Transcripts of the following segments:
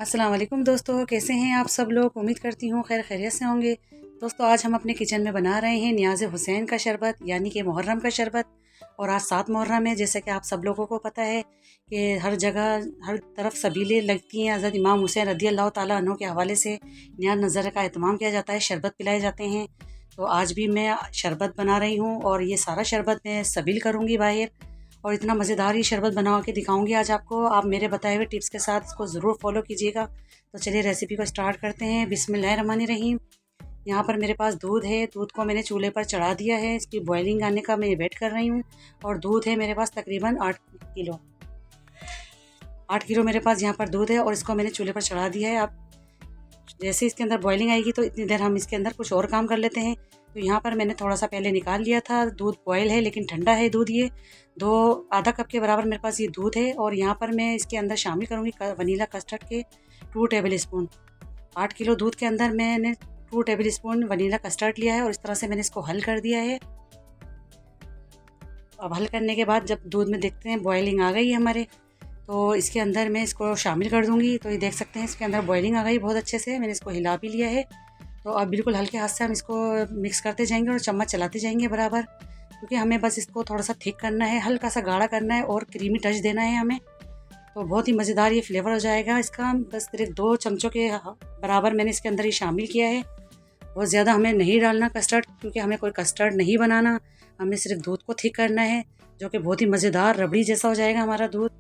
अस्सलाम वालेकुम दोस्तों, कैसे हैं आप सब लोग। उम्मीद करती हूँ खैर खैरियत से होंगे। दोस्तों आज हम अपने किचन में बना रहे हैं नियाज़ हुसैन का शरबत यानी कि मुहर्रम का शरबत। और आज 7 मुहर्रम है, जैसे कि आप सब लोगों को पता है कि हर जगह हर तरफ सबीलें लगती हैं। हज़रत इमाम हुसैन रज़ी अल्लाह ताला अन्हु के हवाले से नियाज़ नज़र का एहतमाम किया जाता है, शरबत पिलाए जाते हैं। तो आज भी मैं शरबत बना रही हूँ और ये सारा शरबत मैं सबील करूँगी बाहर, और इतना मज़ेदार ये शरबत बना के दिखाऊंगी आज आपको। आप मेरे बताए हुए टिप्स के साथ इसको ज़रूर फॉलो कीजिएगा। तो चलिए रेसिपी को स्टार्ट करते हैं। बिस्मिल्लाहिर्रहमानिर्रहीम। यहाँ पर मेरे पास दूध है, दूध को मैंने चूल्हे पर चढ़ा दिया है, इसकी बॉइलिंग आने का मैं वेट कर रही हूँ। और दूध है मेरे पास तकरीबन 8 किलो मेरे पास यहाँ पर दूध है, और इसको मैंने चूल्हे पर चढ़ा दिया है। अब जैसे इसके अंदर बॉइलिंग आएगी तो इतनी देर हम इसके अंदर कुछ और काम कर लेते हैं। तो यहाँ पर मैंने थोड़ा सा पहले निकाल लिया था, दूध बॉयल है लेकिन ठंडा है दूध। ये आधा कप के बराबर मेरे पास ये दूध है, और यहाँ पर मैं इसके अंदर शामिल करूँगी वनीला कस्टर्ड के 2 टेबल स्पून। 8 किलो दूध के अंदर मैंने 2 टेबल स्पून वनीला कस्टर्ड लिया है, और इस तरह से मैंने इसको हल कर दिया है। अब हल करने के बाद जब दूध में देखते हैं बॉइलिंग आ गई है हमारे, तो इसके अंदर मैं इसको शामिल कर दूंगी। तो ये देख सकते हैं इसके अंदर बॉइलिंग आ गई बहुत अच्छे से, मैंने इसको हिला भी लिया है। तो अब बिल्कुल हल्के हाथ से हम इसको मिक्स करते जाएंगे और चम्मच चलाते जाएंगे बराबर, क्योंकि हमें बस इसको थोड़ा सा थिक करना है, हल्का सा गाढ़ा करना है और क्रीमी टच देना है हमें। तो बहुत ही मज़ेदार ये फ्लेवर हो जाएगा इसका। बस सिर्फ 2 चमचों के बराबर मैंने इसके अंदर ही शामिल किया है। बहुत ज़्यादा हमें नहीं डालना कस्टर्ड, क्योंकि हमें कोई कस्टर्ड नहीं बनाना, हमें सिर्फ दूध को थिक करना है, जो कि बहुत ही मज़ेदार रबड़ी जैसा हो जाएगा हमारा दूध।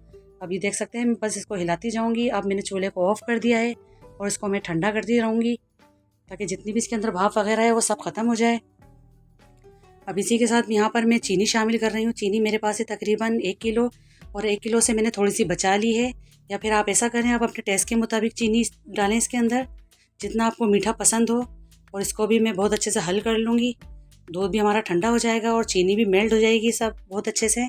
अब ये देख सकते हैं, बस इसको हिलाती जाऊंगी। अब मैंने चूल्हे को ऑफ़ कर दिया है और इसको मैं ठंडा करती रहूँगी, ताकि जितनी भी इसके अंदर भाप वगैरह है वो सब ख़त्म हो जाए। अब इसी के साथ यहाँ पर मैं चीनी शामिल कर रही हूँ। चीनी मेरे पास है तकरीबन 1 किलो, और 1 किलो से मैंने थोड़ी सी बचा ली है। या फिर आप ऐसा करें, आप अपने टेस्ट के मुताबिक चीनी डालें इसके अंदर, जितना आपको मीठा पसंद हो। और इसको भी मैं बहुत अच्छे से हल कर लूँगी। दूध भी हमारा ठंडा हो जाएगा और चीनी भी मेल्ट हो जाएगी सब बहुत अच्छे से।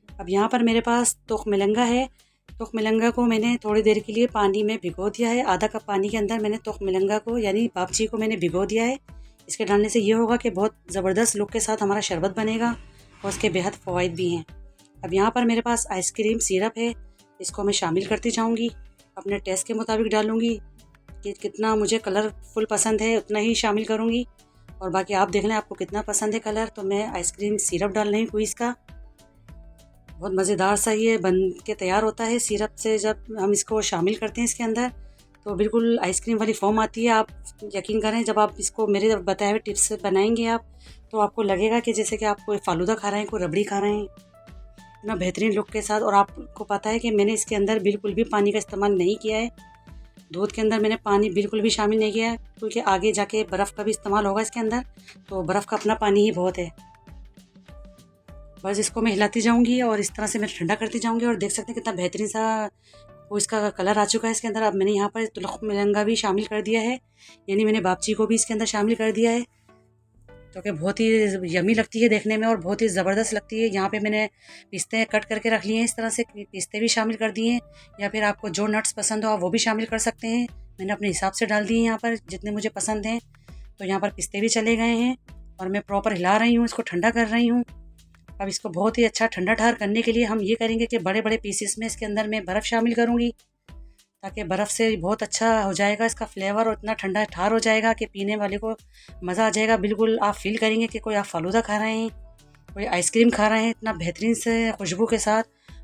अब यहाँ पर मेरे पास तोख मिलंगा है। तोख मिलंगा को मैंने थोड़ी देर के लिए पानी में भिगो दिया है। आधा कप पानी के अंदर मैंने तोख मिलंगा को यानी पापची को मैंने भिगो दिया है। इसके डालने से ये होगा कि बहुत ज़बरदस्त लुक के साथ हमारा शरबत बनेगा, और उसके बेहद फ़वाइद भी हैं। अब यहाँ पर मेरे पास आइसक्रीम सिरप है, इसको मैं शामिल करती जाऊँगी। अपने टेस्ट के मुताबिक डालूँगी कि कितना मुझे कलरफुल पसंद है उतना ही शामिल करूँगी, और बाकी आप देख लें आपको कितना पसंद है कलर। तो मैं आइसक्रीम सिरप डाल रही हूँ कोई इसका। बहुत मज़ेदार सा ये बन के तैयार होता है सिरप से। जब हम इसको शामिल करते हैं इसके अंदर, तो बिल्कुल आइसक्रीम वाली फॉर्म आती है। आप यकीन करें, जब आप इसको मेरे बताए हुए टिप्स से बनाएंगे आप, तो आपको लगेगा कि जैसे कि आप कोई फालूदा खा रहे हैं, कोई रबड़ी खा रहे हैं, इतना बेहतरीन लुक के साथ। और आपको पता है कि मैंने इसके अंदर बिल्कुल भी पानी का इस्तेमाल नहीं किया है। दूध के अंदर मैंने पानी बिल्कुल भी शामिल नहीं किया है, क्योंकि आगे जाके बर्फ़ का भी इस्तेमाल होगा इसके अंदर, तो बर्फ़ का अपना पानी ही बहुत है। बस इसको मैं हिलाती जाऊंगी और इस तरह से मैं ठंडा करती जाऊंगी। और देख सकते हैं कितना बेहतरीन सा वो इसका कलर आ चुका है इसके अंदर। अब मैंने यहाँ पर तुलख मिलंगा भी शामिल कर दिया है, यानी मैंने बापची को भी इसके अंदर शामिल कर दिया है, जो कि बहुत ही यमी लगती है देखने में और बहुत ही ज़बरदस्त लगती है। यहाँ पे मैंने पिस्ते कट करके रख लिए हैं, इस तरह से पिस्ते भी शामिल कर दिए हैं। या फिर आपको जो नट्स पसंद हो आप वो भी शामिल कर सकते हैं। मैंने अपने हिसाब से डाल दिए यहाँ पर जितने मुझे पसंद हैं। तो यहाँ पर पिस्ते भी चले गए हैं, और मैं प्रॉपर हिला रही हूँ, इसको ठंडा कर रही हूँ। अब इसको बहुत ही अच्छा ठंडा ठहर करने के लिए हम ये करेंगे कि बड़े बड़े पीसेस में इसके अंदर मैं बर्फ़ शामिल करूँगी, ताकि बर्फ़ से बहुत अच्छा हो जाएगा इसका फ्लेवर, और इतना ठंडा ठार हो जाएगा कि पीने वाले को मज़ा आ जाएगा। बिल्कुल आप फील करेंगे कि कोई आप फालूदा खा रहे हैं, कोई आइसक्रीम खा रहे हैं, इतना बेहतरीन से खुशबू के साथ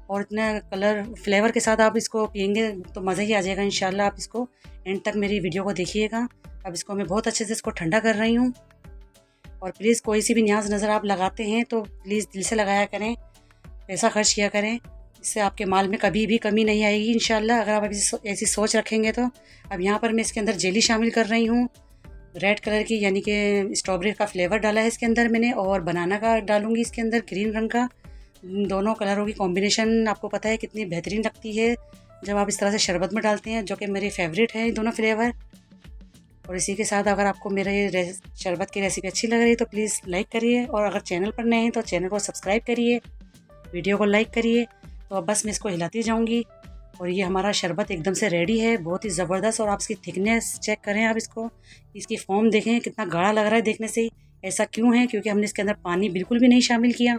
और इतना कलर फ्लेवर के साथ आप इसको पियेंगे तो मज़ा ही आ जाएगा इंशाल्लाह। आप इसको एंड तक मेरी वीडियो को देखिएगा। अब इसको मैं बहुत अच्छे से इसको ठंडा कर रही हूँ। और प्लीज़ कोई सी भी न्याज़ नज़र आप लगाते हैं तो प्लीज़ दिल से लगाया करें, पैसा खर्च किया करें, इससे आपके माल में कभी भी कमी नहीं आएगी इंशाल्लाह, अगर आप ऐसी सोच रखेंगे तो। अब यहाँ पर मैं इसके अंदर जेली शामिल कर रही हूँ, रेड कलर की, यानी कि स्ट्रॉबेरी का फ्लेवर डाला है इसके अंदर मैंने, और बनाना का डालूँगी इसके अंदर ग्रीन रंग का। दोनों कलरों की कॉम्बिनेशन आपको पता है कितनी बेहतरीन लगती है जब आप इस तरह से शरबत में डालते हैं, जो कि मेरी फेवरेट है दोनों फ्लेवर। और इसी के साथ अगर आपको मेरे शरबत की रेसिपी अच्छी लग रही है तो प्लीज़ लाइक करिए, और अगर चैनल पर नए हैं तो चैनल को सब्सक्राइब करिए, वीडियो को लाइक करिए। तो अब बस मैं इसको हिलाती जाऊंगी, और ये हमारा शरबत एकदम से रेडी है, बहुत ही ज़बरदस्त। और आप इसकी थिकनेस चेक करें, आप इसकी फॉर्म देखें, कितना गाढ़ा लग रहा है देखने से ही। ऐसा क्यों है? क्योंकि हमने इसके अंदर पानी बिल्कुल भी नहीं शामिल किया,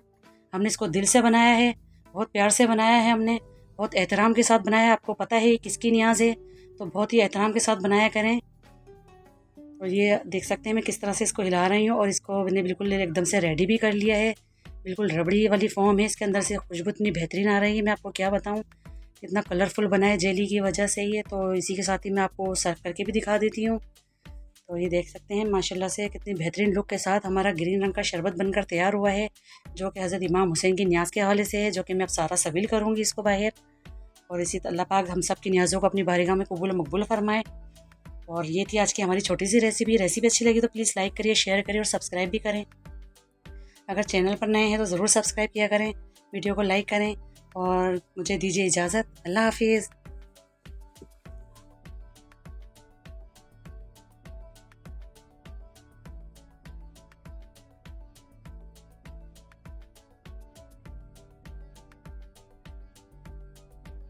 हमने इसको दिल से बनाया है, बहुत प्यार से बनाया है हमने। बहुत एहतराम के साथ बनाया है। आपको पता है किसकी न्याज़ है, तो बहुत ही एहतराम के साथ बनाया करें। तो ये देख सकते हैं मैं किस तरह से इसको हिला रही हूँ और इसको मैंने बिल्कुल एकदम से रेडी भी कर लिया है। बिल्कुल रबड़ी वाली फॉर्म है, इसके अंदर से खुशबू इतनी बेहतरीन आ रही है, मैं आपको क्या बताऊँ। इतना कलरफुल बना है जेली की वजह से ये। तो इसी के साथ ही मैं आपको सर्व करके भी दिखा देती हूँ। तो ये देख सकते हैं माशाल्लाह से कितनी बेहतरीन लुक के साथ हमारा ग्रीन रंग का शरबत बनकर तैयार हुआ है, जो कि हज़रत इमाम हुसैन की न्याज़ के हवाले से है, जो कि मैं अब सारा सवील करूँगी इसको बाहर। और इसी अल्लाह पाक हम सब की न्याज़ों को अपनी बारगाह में कबूल मकबूल फरमाए। और ये थी आज की हमारी छोटी सी रेसिपी। रेसिपी अच्छी लगी तो प्लीज़ लाइक करिए, शेयर करिए और सब्सक्राइब भी करें। अगर चैनल पर नए हैं तो ज़रूर सब्सक्राइब किया करें, वीडियो को लाइक करें और मुझे दीजिए इजाज़त। अल्लाह हाफिज़।